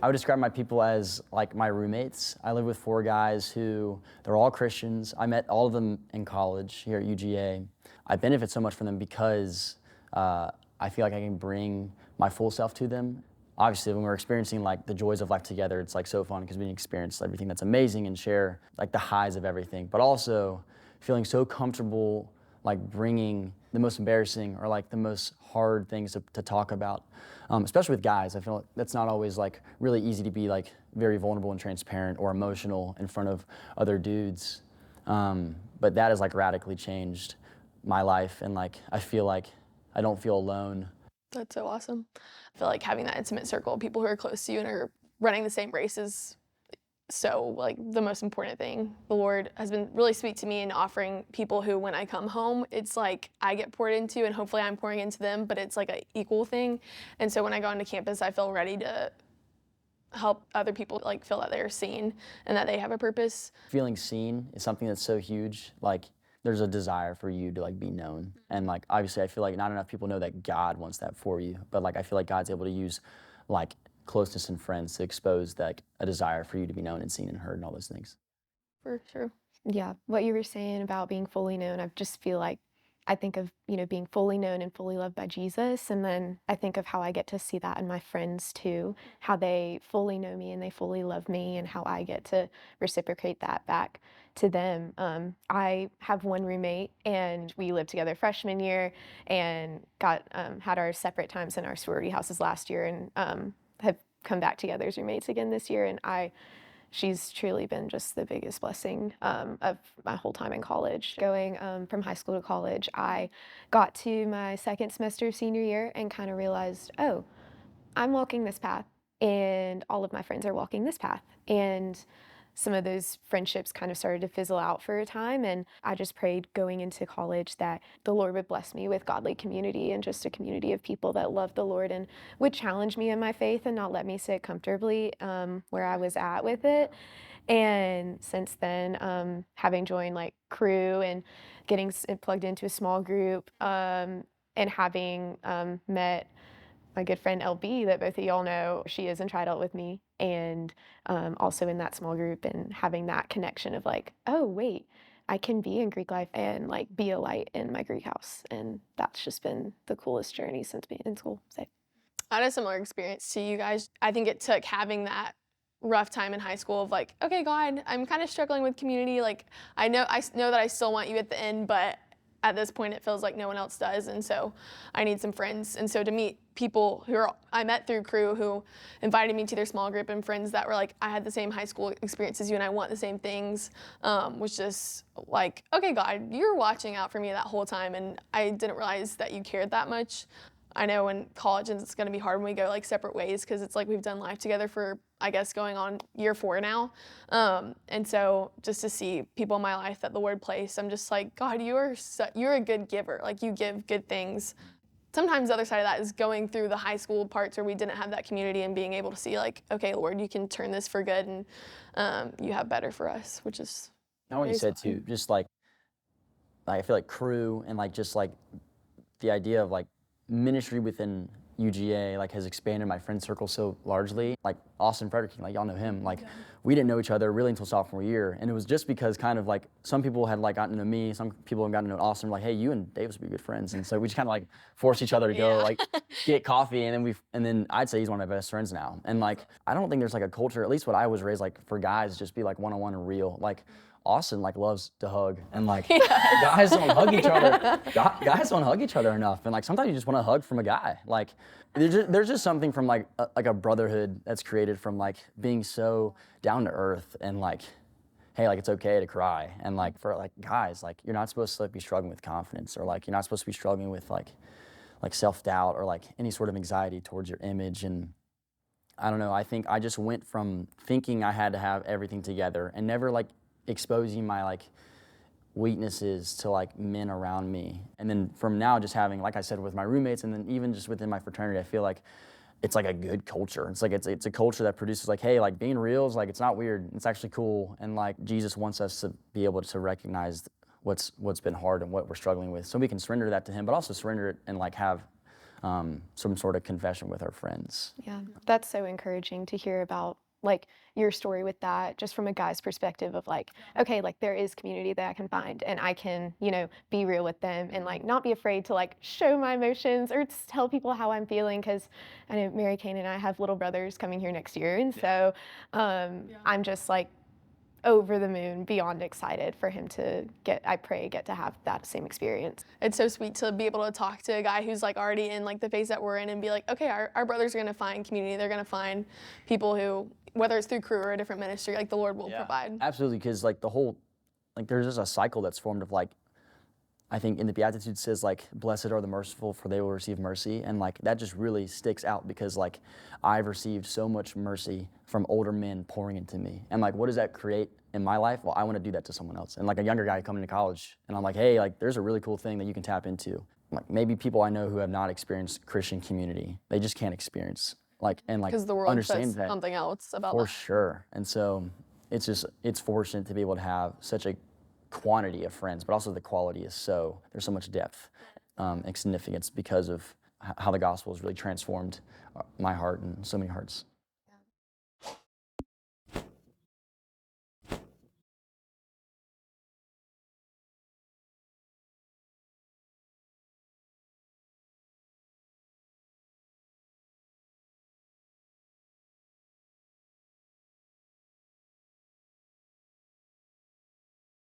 I would describe my people as like my roommates. I live with 4 guys who, they're all Christians. I met all of them in college here at UGA. I benefit so much from them because I feel like I can bring my full self to them. Obviously, when we're experiencing like the joys of life together, it's like so fun because we experience everything that's amazing and share like the highs of everything, but also feeling so comfortable like bringing the most embarrassing or like the most hard things to talk about, especially with guys. I feel like that's not always like really easy to be like very vulnerable and transparent or emotional in front of other dudes. But that has like radically changed my life, and like I feel like I don't feel alone. That's so awesome. I feel like having that intimate circle of people who are close to you and are running the same race is so like the most important thing. The Lord has been really sweet to me in offering people who, when I come home, it's like I get poured into and hopefully I'm pouring into them, but it's like an equal thing. And so when I go onto campus, I feel ready to help other people like feel that they're seen and that they have a purpose. Feeling seen is something that's so huge. Like there's a desire for you to like be known. And like obviously I feel like not enough people know that God wants that for you. But like I feel like God's able to use like closeness and friends to expose that a desire for you to be known and seen and heard and all those things. For sure. Yeah, what you were saying about being fully known, I just feel like I think of, being fully known and fully loved by Jesus, and then I think of how I get to see that in my friends too, how they fully know me and they fully love me, and how I get to reciprocate that back to them. I have one roommate, and we lived together freshman year, and had our separate times in our sorority houses last year, and have come back together as roommates again this year, and she's truly been just the biggest blessing of my whole time in college. Going from high school to college, I got to my second semester of senior year and kind of realized, oh, I'm walking this path and all of my friends are walking this path. And some of those friendships kind of started to fizzle out for a time, and I just prayed going into college that the Lord would bless me with godly community and just a community of people that loved the Lord and would challenge me in my faith and not let me sit comfortably where I was at with it. And since then, having joined like crew and getting plugged into a small group, and having met my good friend LB that both of y'all know, she is in Tri-Adult with me, and also in that small group, and having that connection of like, oh wait, I can be in Greek life and like be a light in my Greek house, and that's just been the coolest journey since being in school. So. I had a similar experience to you guys. I think it took having that rough time in high school of like, okay, God, I'm kind of struggling with community. Like, I know that I still want you at the end, but at this point it feels like no one else does, and so I need some friends. And so to meet people I met through crew who invited me to their small group, and friends that were like, I had the same high school experience as you and I want the same things, was just like, okay, God, you were watching out for me that whole time, and I didn't realize that you cared that much. I know in college it's going to be hard when we go like separate ways, because it's like we've done life together for, I guess, going on year 4 now. And so just to see people in my life that the Lord placed, I'm just like, God, you're a good giver. Like, you give good things. Sometimes the other side of that is going through the high school parts where we didn't have that community and being able to see like, okay, Lord, you can turn this for good, and you have better for us, which is. Now what you said too, just like I feel like crew and like just like the idea of like ministry within UGA like has expanded my friend circle so largely. Like Austin Frederick, like y'all know him, like we didn't know each other really until sophomore year, and it was just because kind of like some people had like gotten to know me, some people had gotten to know Austin, like, hey, you and Davis would be good friends, and so we just kind of like forced each other to go like get coffee, and then I'd say he's one of my best friends now. And like I don't think there's like a culture, at least what I was raised like for guys, just be like one-on-one and real. Like Austin like loves to hug, and like guys don't hug each other. Guys don't hug each other enough, and like sometimes you just want a hug from a guy. Like there's just something from like a brotherhood that's created from like being so down to earth, and like, hey, like it's okay to cry, and like for like guys, like you're not supposed to like be struggling with confidence, or like you're not supposed to be struggling with like self-doubt or like any sort of anxiety towards your image. And I don't know, I think I just went from thinking I had to have everything together and never like exposing my like weaknesses to like men around me, and then from now just having, like I said, with my roommates, and then even just within my fraternity, I feel like it's like a good culture. It's like it's a culture that produces like, hey, like being real is like, it's not weird, it's actually cool, and like Jesus wants us to be able to recognize what's been hard and what we're struggling with, so we can surrender that to him, but also surrender it and like have some sort of confession with our friends. Yeah, that's so encouraging to hear about like your story with that, just from a guy's perspective of like, okay, like there is community that I can find and I can, be real with them and like not be afraid to like show my emotions or tell people how I'm feeling. Cause I know Mary Cain and I have little brothers coming here next year. And so I'm just like over the moon, beyond excited for him to I pray, get to have that same experience. It's so sweet to be able to talk to a guy who's like already in like the phase that we're in and be like, okay, our brothers are gonna find community. They're gonna find people who, whether it's through Crew or a different ministry, like the Lord will provide. Absolutely, because like there's just a cycle that's formed of like, I think in the Beatitudes says like, blessed are the merciful for they will receive mercy. And like, that just really sticks out because like, I've received so much mercy from older men pouring into me. And like, what does that create in my life? Well, I want to do that to someone else. And like a younger guy coming to college and I'm like, hey, like there's a really cool thing that you can tap into. Like maybe people I know who have not experienced Christian community, they just can't experience Because the world understand says that something else about for that. sure. And so it's fortunate to be able to have such a quantity of friends, but also the quality is there's so much depth and significance because of how the gospel has really transformed my heart and so many hearts.